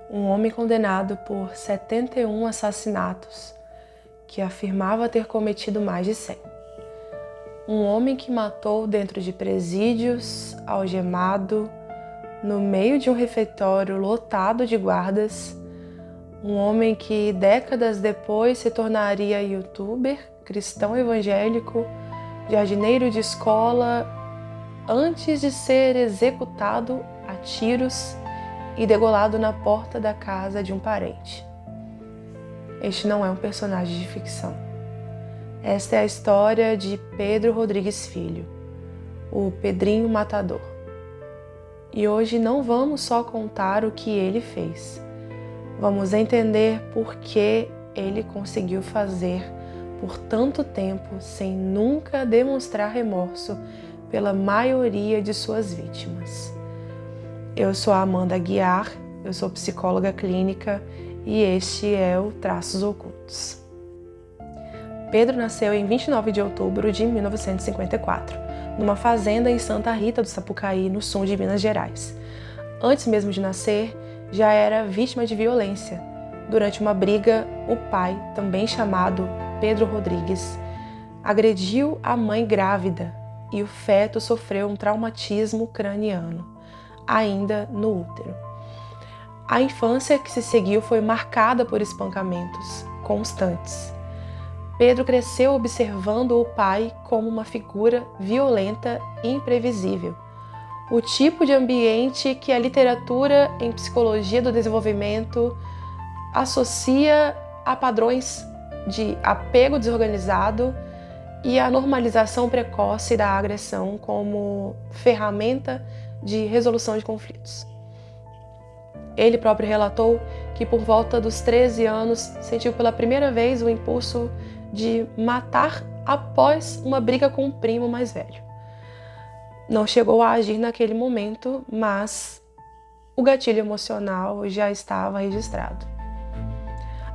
um homem condenado por 71 assassinatos, que afirmava ter cometido mais de 100. Um homem que matou dentro de presídios, algemado, no meio de um refeitório lotado de guardas. Um homem que décadas depois se tornaria youtuber, cristão evangélico, jardineiro de escola, antes de ser executado a tiros e degolado na porta da casa de um parente. Este não é um personagem de ficção. Esta é a história de Pedro Rodrigues Filho, o Pedrinho Matador. E hoje não vamos só contar o que ele fez. Vamos entender por que ele conseguiu fazer por tanto tempo sem nunca demonstrar remorso pela maioria de suas vítimas. Eu sou a Amanda Aguiar, eu sou psicóloga clínica e este é o Traços Ocultos. Pedro nasceu em 29 de outubro de 1954, numa fazenda em Santa Rita do Sapucaí, no sul de Minas Gerais. Antes mesmo de nascer, já era vítima de violência. Durante uma briga, o pai, também chamado Pedro Rodrigues, agrediu a mãe grávida e o feto sofreu um traumatismo craniano, ainda no útero. A infância que se seguiu foi marcada por espancamentos constantes. Pedro cresceu observando o pai como uma figura violenta e imprevisível. O tipo de ambiente que a literatura em psicologia do desenvolvimento associa a padrões de apego desorganizado e a normalização precoce da agressão como ferramenta de resolução de conflitos. Ele próprio relatou que por volta dos 13 anos sentiu pela primeira vez o impulso de matar após uma briga com um primo mais velho. Não chegou a agir naquele momento, mas o gatilho emocional já estava registrado.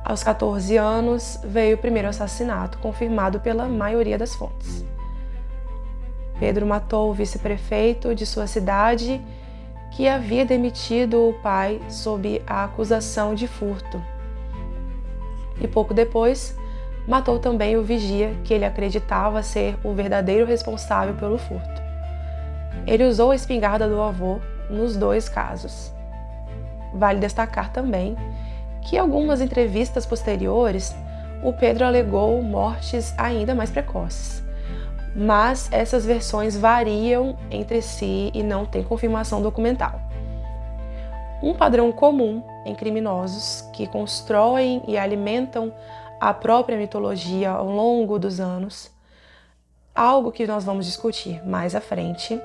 Aos 14 anos, veio o primeiro assassinato, confirmado pela maioria das fontes. Pedro matou o vice-prefeito de sua cidade, que havia demitido o pai sob a acusação de furto. E pouco depois, matou também o vigia, que ele acreditava ser o verdadeiro responsável pelo furto. Ele usou a espingarda do avô nos dois casos. Vale destacar também que em algumas entrevistas posteriores, o Pedro alegou mortes ainda mais precoces. Mas essas versões variam entre si e não têm confirmação documental. Um padrão comum em criminosos que constroem e alimentam a própria mitologia ao longo dos anos, algo que nós vamos discutir mais à frente.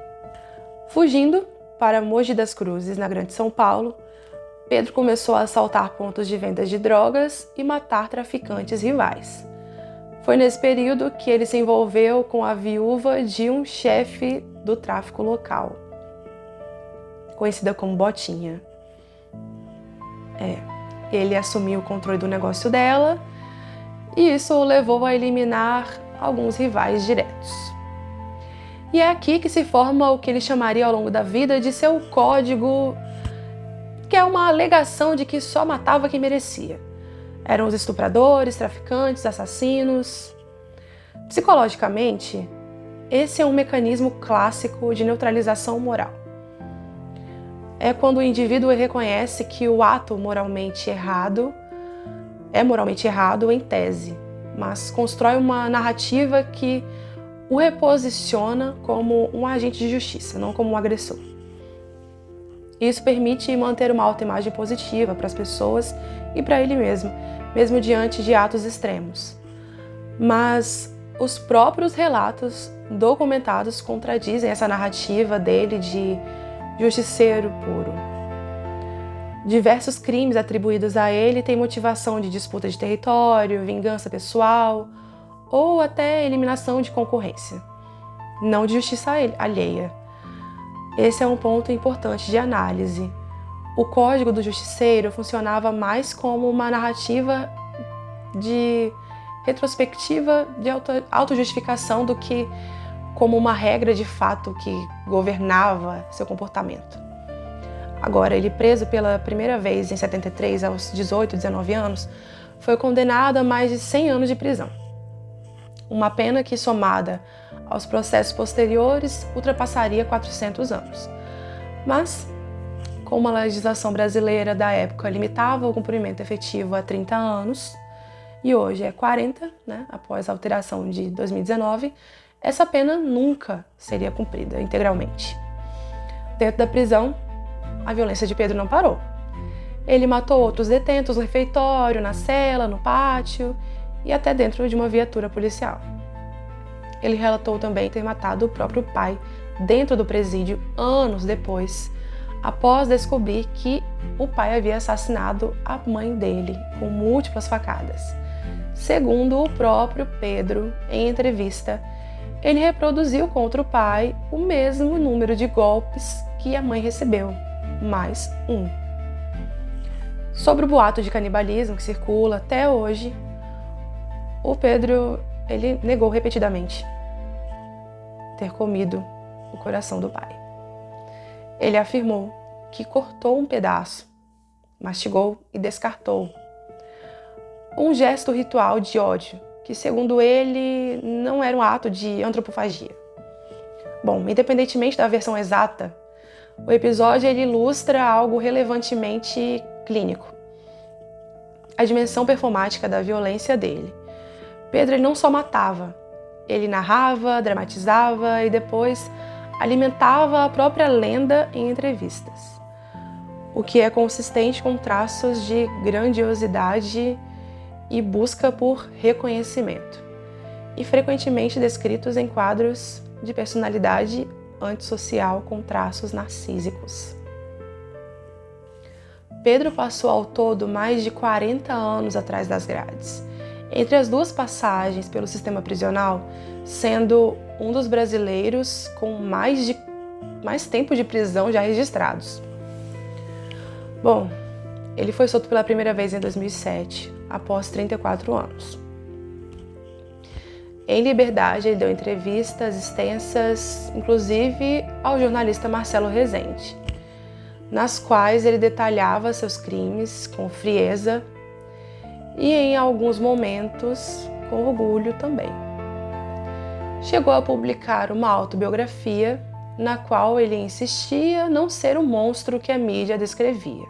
Fugindo para Mogi das Cruzes, na Grande São Paulo, Pedro começou a assaltar pontos de venda de drogas e matar traficantes rivais. Foi nesse período que ele se envolveu com a viúva de um chefe do tráfico local, conhecida como Botinha. Ele assumiu o controle do negócio dela e isso o levou a eliminar alguns rivais diretos. E é aqui que se forma o que ele chamaria ao longo da vida de seu código, que é uma alegação de que só matava quem merecia. Eram os estupradores, traficantes, assassinos. Psicologicamente, esse é um mecanismo clássico de neutralização moral. É quando o indivíduo reconhece que o ato moralmente errado é moralmente errado em tese, mas constrói uma narrativa que o reposiciona como um agente de justiça, não como um agressor. Isso permite manter uma autoimagem positiva para as pessoas e para ele mesmo, mesmo diante de atos extremos. Mas os próprios relatos documentados contradizem essa narrativa dele de justiceiro puro. Diversos crimes atribuídos a ele têm motivação de disputa de território, vingança pessoal ou até eliminação de concorrência, não de justiça alheia. Esse é um ponto importante de análise. O Código do Justiceiro funcionava mais como uma narrativa de retrospectiva de autojustificação do que como uma regra de fato que governava seu comportamento. Agora, ele preso pela primeira vez em 73, aos 18, 19 anos, foi condenado a mais de 100 anos de prisão. Uma pena que, somada aos processos posteriores, ultrapassaria 400 anos. Mas, como a legislação brasileira da época limitava o cumprimento efetivo a 30 anos, e hoje é 40, após a alteração de 2019, essa pena nunca seria cumprida integralmente. Dentro da prisão, a violência de Pedro não parou. Ele matou outros detentos no refeitório, na cela, no pátio e até dentro de uma viatura policial. Ele relatou também ter matado o próprio pai dentro do presídio anos depois, após descobrir que o pai havia assassinado a mãe dele com múltiplas facadas. Segundo o próprio Pedro, em entrevista, ele reproduziu contra o pai o mesmo número de golpes que a mãe recebeu, mais um. Sobre o boato de canibalismo que circula até hoje, o Pedro ele negou repetidamente ter comido o coração do pai. Ele afirmou que cortou um pedaço, mastigou e descartou. Um gesto ritual de ódio, que segundo ele não era um ato de antropofagia. Bom, independentemente da versão exata, o episódio ele ilustra algo relevantemente clínico. A dimensão performática da violência dele. Pedro ele não só matava, ele narrava, dramatizava e depois alimentava a própria lenda em entrevistas, o que é consistente com traços de grandiosidade e busca por reconhecimento, e frequentemente descritos em quadros de personalidade antissocial com traços narcísicos. Pedro passou ao todo mais de 40 anos atrás das grades, entre as duas passagens pelo sistema prisional, sendo um dos brasileiros com mais tempo de prisão já registrados. Bom, ele foi solto pela primeira vez em 2007, após 34 anos. Em liberdade, ele deu entrevistas extensas, inclusive ao jornalista Marcelo Rezende, nas quais ele detalhava seus crimes com frieza e, em alguns momentos, com orgulho também. Chegou a publicar uma autobiografia na qual ele insistia não ser o monstro que a mídia descrevia.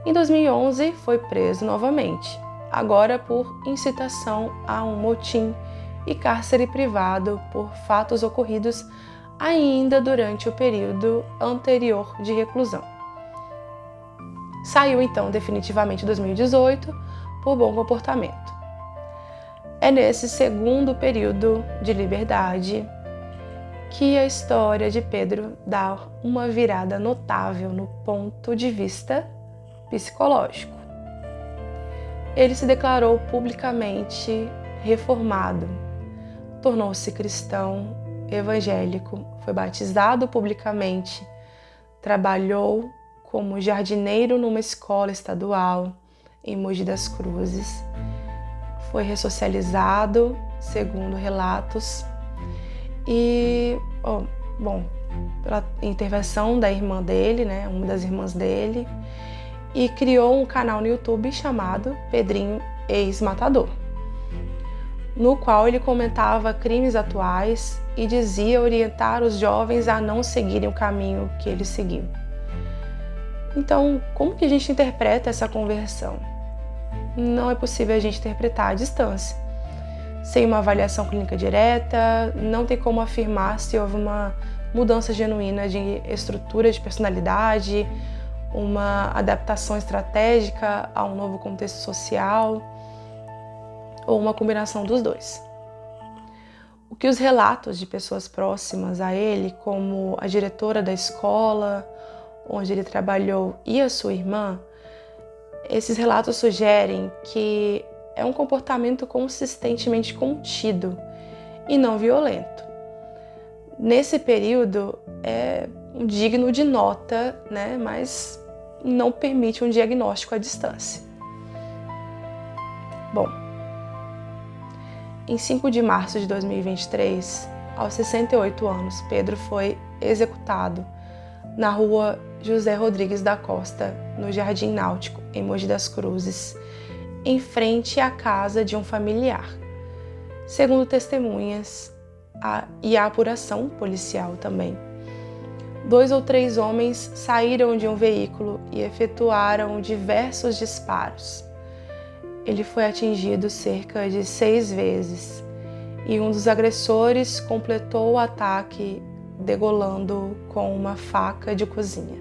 Em 2011, foi preso novamente, agora por incitação a um motim e cárcere privado por fatos ocorridos ainda durante o período anterior de reclusão. Saiu então definitivamente em 2018 por bom comportamento. É nesse segundo período de liberdade que a história de Pedro dá uma virada notável no ponto de vista psicológico. Ele se declarou publicamente reformado, tornou-se cristão evangélico, foi batizado publicamente, trabalhou como jardineiro numa escola estadual em Mogi das Cruzes, foi ressocializado, segundo relatos, e, pela intervenção da irmã dele, uma das irmãs dele, e criou um canal no YouTube chamado Pedrinho Ex-Matador, no qual ele comentava crimes atuais e dizia orientar os jovens a não seguirem o caminho que ele seguiu. Então, como que a gente interpreta essa conversão? Não é possível a gente interpretar à distância. Sem uma avaliação clínica direta, não tem como afirmar se houve uma mudança genuína de estrutura de personalidade, uma adaptação estratégica a um novo contexto social, ou uma combinação dos dois. O que os relatos de pessoas próximas a ele, como a diretora da escola onde ele trabalhou e a sua irmã, esses relatos sugerem que é um comportamento consistentemente contido e não violento. Nesse período é digno de nota, mas não permite um diagnóstico à distância. Bom, em 5 de março de 2023, aos 68 anos, Pedro foi executado na rua José Rodrigues da Costa, no Jardim Náutico, em Mogi das Cruzes, em frente à casa de um familiar. Segundo testemunhas e a apuração policial também, 2 ou 3 homens saíram de um veículo e efetuaram diversos disparos. Ele foi atingido cerca de 6 vezes e um dos agressores completou o ataque degolando com uma faca de cozinha.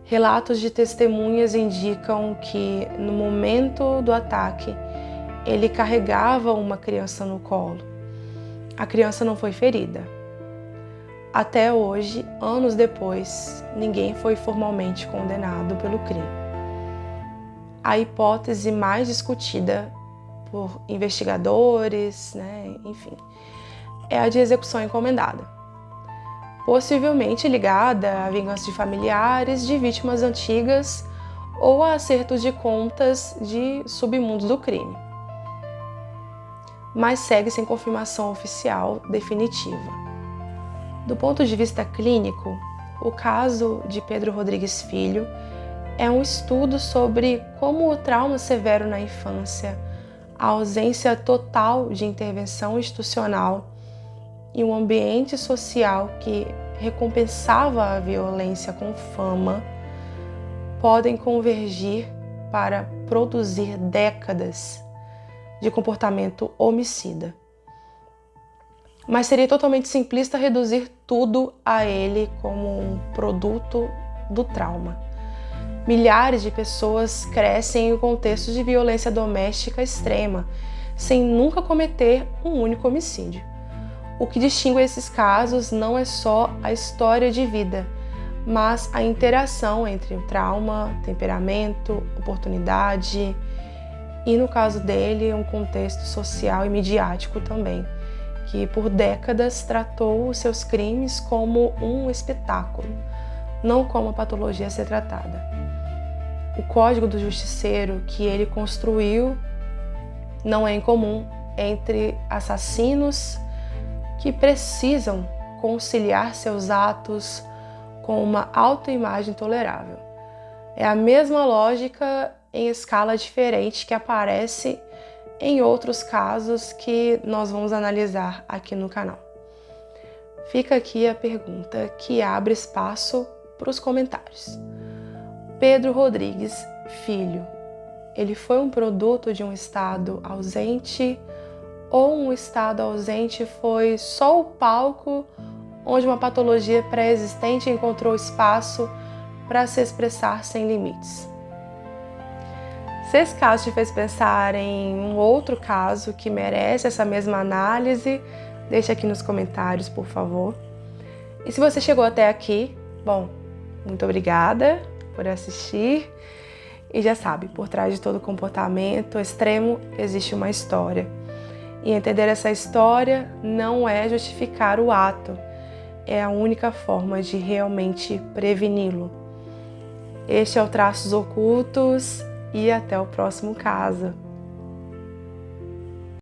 Relatos de testemunhas indicam que, no momento do ataque, ele carregava uma criança no colo. A criança não foi ferida. Até hoje, anos depois, ninguém foi formalmente condenado pelo crime. A hipótese mais discutida por investigadores, enfim, é a de execução encomendada, possivelmente ligada à vingança de familiares de vítimas antigas ou a acertos de contas de submundos do crime. Mas segue sem confirmação oficial definitiva. Do ponto de vista clínico, o caso de Pedro Rodrigues Filho é um estudo sobre como o trauma severo na infância, a ausência total de intervenção institucional e um ambiente social que recompensava a violência com fama podem convergir para produzir décadas de comportamento homicida. Mas seria totalmente simplista reduzir tudo a ele como um produto do trauma. Milhares de pessoas crescem em contextos de violência doméstica extrema, sem nunca cometer um único homicídio. O que distingue esses casos não é só a história de vida, mas a interação entre o trauma, temperamento, oportunidade e, no caso dele, um contexto social e midiático também, que por décadas tratou os seus crimes como um espetáculo, não como uma patologia a ser tratada. O código do justiceiro que ele construiu não é incomum entre assassinos que precisam conciliar seus atos com uma autoimagem tolerável. É a mesma lógica em escala diferente que aparece em outros casos que nós vamos analisar aqui no canal. Fica aqui a pergunta que abre espaço para os comentários. Pedro Rodrigues Filho, ele foi um produto de um estado ausente ou um estado ausente foi só o palco onde uma patologia pré-existente encontrou espaço para se expressar sem limites? Se esse caso te fez pensar em um outro caso que merece essa mesma análise, deixa aqui nos comentários, por favor. E se você chegou até aqui, bom, muito obrigada por assistir. E já sabe, por trás de todo comportamento extremo existe uma história. E entender essa história não é justificar o ato, é a única forma de realmente preveni-lo. Este é o Traços Ocultos e até o próximo caso.